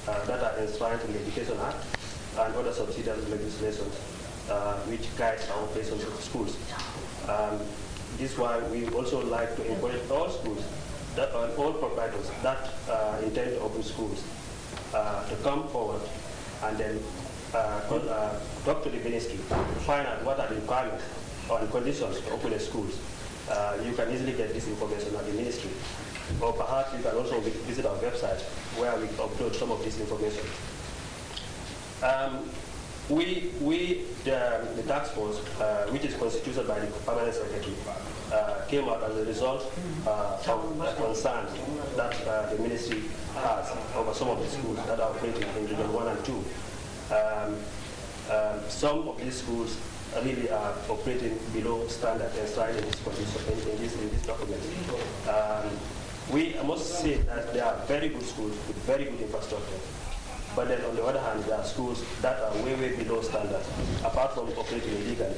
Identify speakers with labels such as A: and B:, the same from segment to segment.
A: that are enshrined in the Education Act and other subsidiary legislation which guides our operations of schools. This is why we also like to encourage all schools, all proprietors that intend to open schools to come forward and then talk to the ministry to find out what are the requirements or the conditions to open the schools. You can easily get this information at the ministry. Or perhaps you can also visit our website where we upload some of this information. The task force, which is constituted by the permanent secretary, came out as a result of the concerns that the ministry has over some of the schools that are operating in Region 1 and 2. Some of these schools really are operating below standard enshrined in this document. I must say that there are very good schools with very good infrastructure. But then on the other hand, there are schools that are way, way below standard, apart from operating illegally.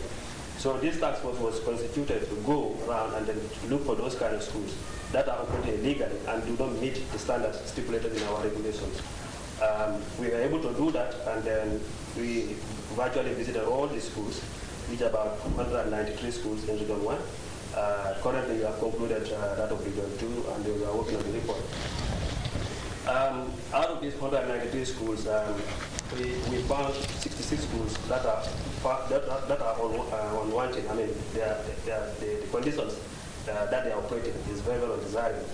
A: So this task force was constituted to go around and then look for those kind of schools that are operating illegally and do not meet the standards stipulated in our regulations. We were able to do that, and then we virtually visited all these schools, which are about 193 schools in Region 1. Currently, we have concluded that of Region 2, and we are working on the report. Out of these 193 schools, we found 66 schools that are unwanted. I mean, the conditions that they are operating is very, very undesirable.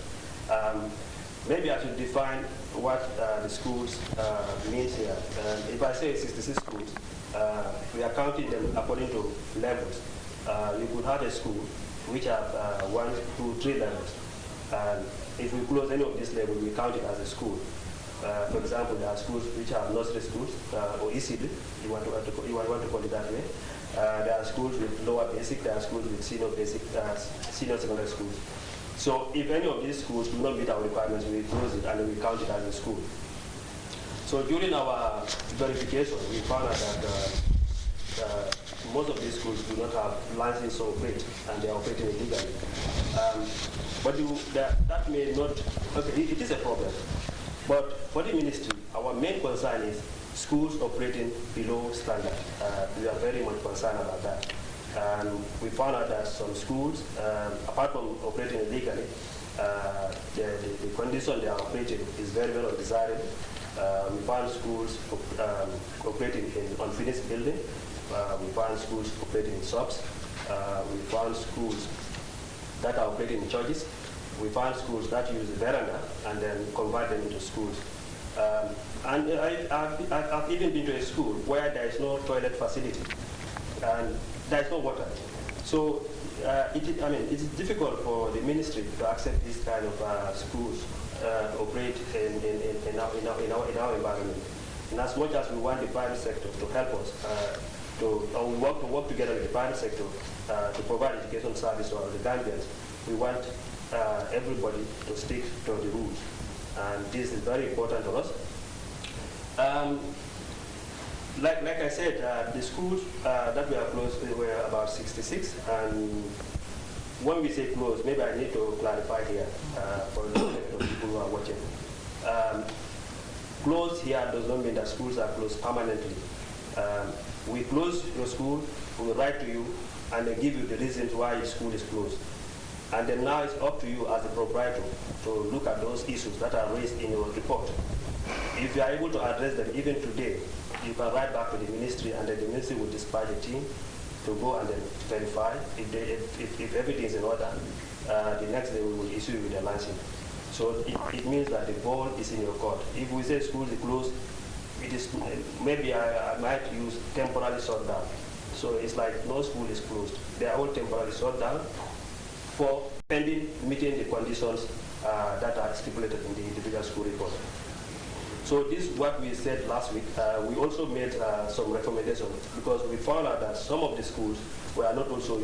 A: Maybe I should define what the schools means here. If I say 66 schools, we are counting them according to levels. You could have a school which have 1, 2, 3 levels. And if we close any of these levels, we count it as a school. For example, there are schools which are nursery schools, or ECD, you want to call it that way. There are schools with lower basic, there are schools with senior basic, senior secondary schools. So if any of these schools do not meet our requirements, we close it and then we count it as a school. So during our verification, we found out that most of these schools do not have license to operate, and they are operating illegally. But that may not, okay, it is a problem. But for the ministry, our main concern is schools operating below standard. We are very much concerned about that. We found out that some schools, apart from operating illegally, the condition they are operating is very, very undesirable. We found schools operating in unfinished buildings. We found schools operating in shops. We found schools that are operating in churches. We found schools that use the veranda and then convert them into schools. And I've even been to a school where there is no toilet facility and there is no water. So it's difficult for the ministry to accept this kind of schools operate in our environment. And as much as we want the private sector to help us, we work together with the private sector to provide education service to the Gambians, we want everybody to stick to the rules. And this is very important to us. Like I said, the schools that we are closed were about 66, and when we say closed, maybe I need to clarify here for the people who are watching. Closed here does not mean that schools are closed permanently. We close your school, we will write to you, and then give you the reasons why your school is closed. And then now it's up to you as a proprietor to look at those issues that are raised in your report. If you are able to address them even today, you can write back to the ministry, and then the ministry will dispatch a team to go and then verify if everything is in order. The next day we will issue you with a license. So it means that the ball is in your court. If we say schools are closed, it is maybe I might use temporarily shut down. So it's like no school is closed. They are all temporarily shut down for pending meeting the conditions that are stipulated in the individual school report. So this is what we said last week. We also made some recommendations because we found out that some of the schools were not also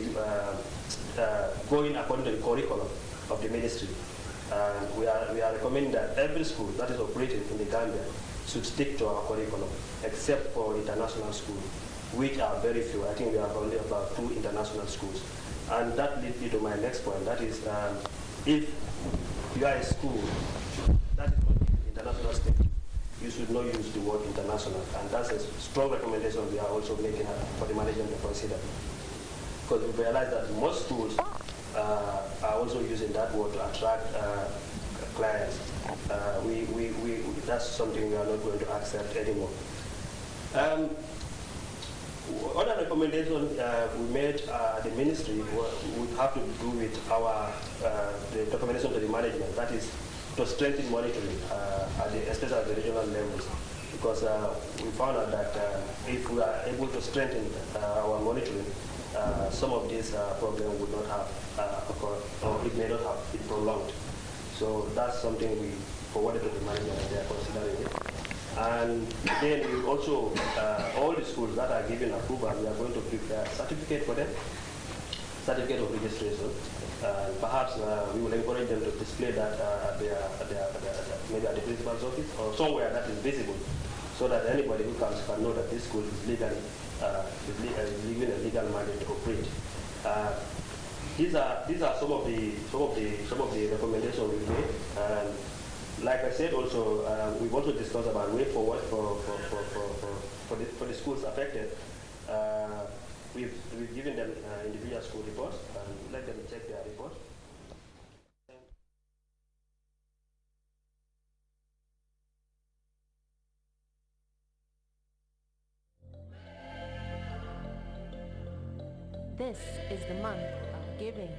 A: going according to the curriculum of the ministry. We are recommending that every school that is operating in the Gambia should stick to our curriculum, except for international schools, which are very few. I think we have only about 2 international schools. And that leads me to my next point. That is, if you are a school that is not international state, you should should not use the word international, and that's a strong recommendation we are also making for the management to consider. Because we realize that most schools are also using that word to attract clients. That's something we are not going to accept anymore. Other recommendation we made the ministry would have to do with the recommendation to the management, that is to strengthen monitoring, especially at the regional levels, because we found out that if we are able to strengthen our monitoring, some of these problems would not have occurred, or it may not have been prolonged. So that's something we forwarded to the management, and they are considering it. And then we also, all the schools that are given approval, we are going to prepare a certificate for them, certificate of registration. Perhaps we will encourage them to display that maybe at the principal's office or somewhere that is visible, so that anybody who comes can know that this school is legally given a legal mandate to operate. These are some of the recommendations we made. Like I said, also we've also discussed about way forward for the schools affected. We've given them individual school reports and let them check their reports.
B: This is the month of giving.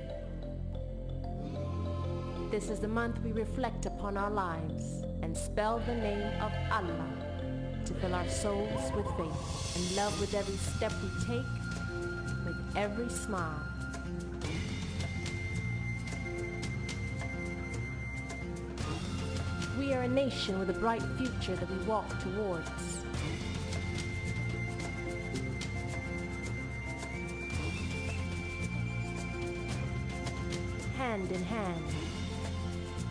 B: This is the month we reflect upon our lives and spell the name of Allah to fill our souls with faith and love with every step we take, with every smile. We are a nation with a bright future that we walk towards. Hand in hand,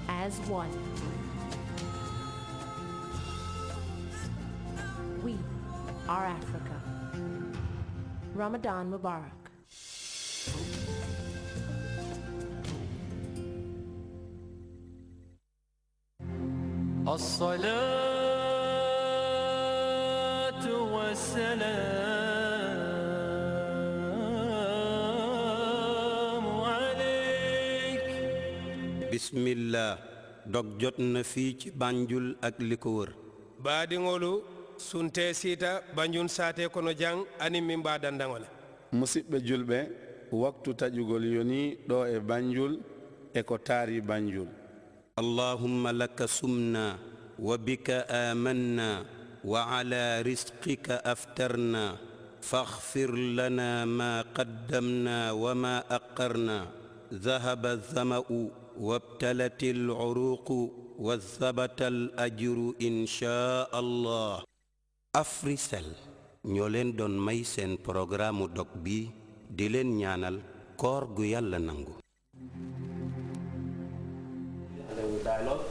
B: as one. We are Africa. Ramadan Mubarak.
C: الصلاة والسلام عليك.
D: بسم الله dog jotna fi ci Banjul ak liko wër
E: baadiŋolu sunte siita Banjul saate kono jang ani min mbaɗan daŋole
F: musidɓe julɓe waktu taƴugol yoni ɗo e Banjul e ko taari Banjul.
D: allahumma laka sumna wa bika amanna wa ala rizqika aftarna faghfir lana ma qaddamna wa ma aqarna dhahaba adh-dhama'u وابتلت العروق وثبت الأجر إن شاء الله. Africell ñoo leen doon may seen programme dog bi di leen ñaanal koor gu Yàlla nangu.
A: And then we dialogue,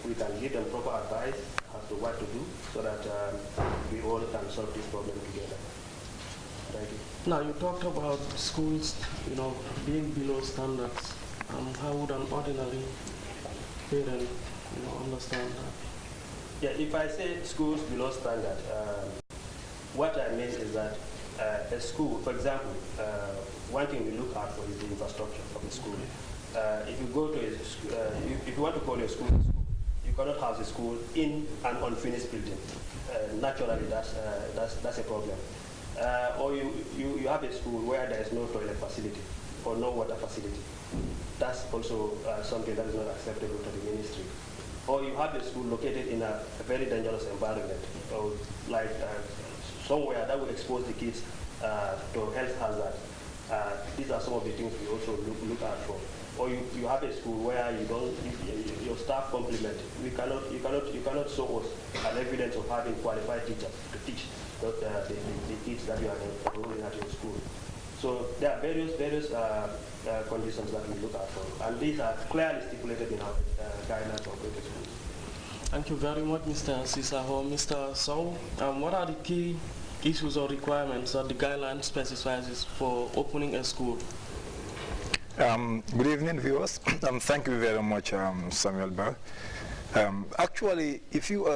A: we can give them proper advice as to what to do so that we all can solve this problem together. Thank you.
G: Now you talked about schools, being below standards. How would an ordinary parent, understand that?
A: Yeah, if I say schools below standard, what I mean is that a school, for example, one thing we look out for is the infrastructure of the school. If you go to if you want to call your school, you cannot have the school in an unfinished building. Naturally, that's a problem. Or you have a school where there is no toilet facility or no water facility. That's also something that is not acceptable to the ministry. Or you have a school located in a very dangerous environment, or like somewhere that will expose the kids to health hazard. These are some of the things we also look out for. Or you have a school where your staff complement. You cannot show us an evidence of having qualified teachers to teach the kids that you are enrolling at your school. So there are various conditions that we look at for, and these are clearly stipulated in our guidelines for operating schools.
G: Thank you very much, Mr. Sisaho. Mr. Sow, what are the key issues or requirements that the guideline specifies for opening a school?
H: Good evening, viewers. Thank you very much, Samuel Bell. Actually, if you